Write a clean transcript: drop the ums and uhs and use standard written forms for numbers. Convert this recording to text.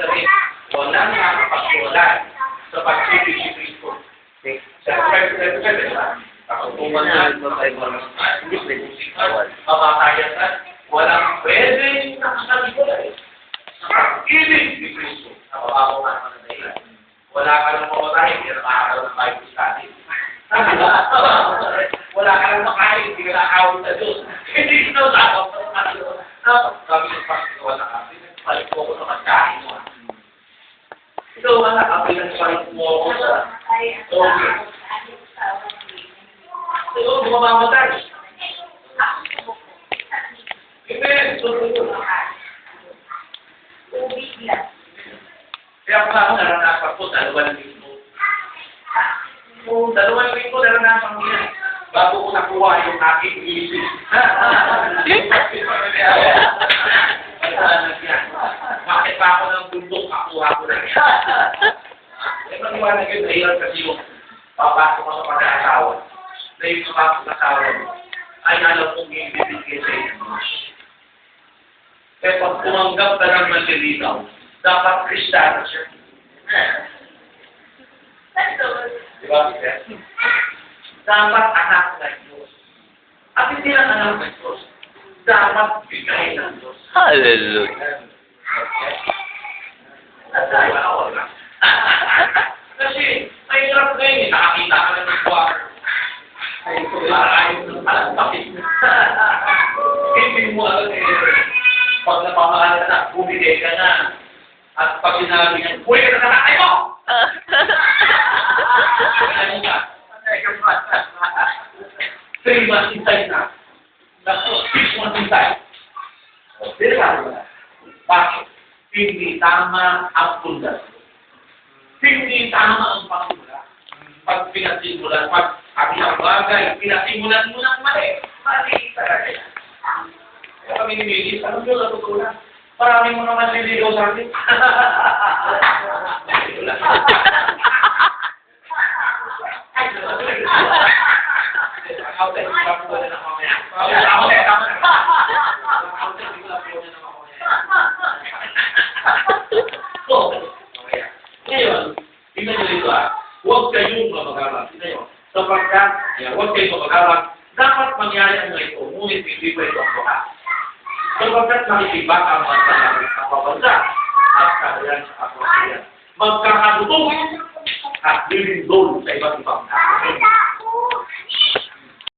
sabihin, walang nakapagsulat sa pag-ibig ni Kristo. Sa pwede na, kakutuman na, mamatayan walang pwede nakakalimutan sa pag-ibig ni Kristo. Napabago ka naman na dahilan. Wala ka lang mamatayin, hindi na nakakaroon ng Bible study. Wala ka lang makain, hindi ka nakakawin sa Diyos. Hindi ka na nakakawin. Kami ng pagkakawa na kami, palit mo ko sa pagkain mo. Ikaw anak, kami ng palit mo ko sa okay. Ikaw, mamamatay. Amen. Kaya kung ako naranasan ko, 2 linggo. Kung 2 linggo naranasan ko yan, bago ko nakuha yung aking isip. Bakit pa ako ng bundok, kakuha ko na yan. Eh, maniwala yun, nahirap kasi yung papasok ko sa pag-aasawa. Na yung papasok na asawa mo, ay alam kong ibibigay sa inyo. Kaya pag tumanggap ka ng manliligaw, dapat Kristiyano siya. Di ba, Peter? Dapat anak ng Diyos. At hindi lang anak ng Diyos. Dapat bigay ng Diyos. Hallelujah. At dahil ako lang. Kasi, mahirap ngayon, nakakita ka na ng water. Ayaw ng palagpapit. Hindi mo alam pag napamahal ka na, bumigay ka na. At pag sinabi niya, buhay ka na tayo! Ano nga? 3 months inside na. 6 months inside. Bakit? Hindi tama ang pundasyon. Hindi tama ang pagmula. Pag pinasimulan, pag ang bagay, pinasimulan mo ng mali. Mali talaga yan. Kaya kami ni Migis, anong yun natutunan? Maraming mga manliligaw sa akin. Ngayon, tingnan nyo dito huwag kayong mamagalang. Sapagkat, huwag kayong mamagalang. Dapat mangyari ang mga ito, ngunit hindi pa ito ang buka. Sapagkat makikibak ang mga salamat sa pabansa at kalayan sa kapatid. Magkakadutong at lilindol sa iba't ibang tao.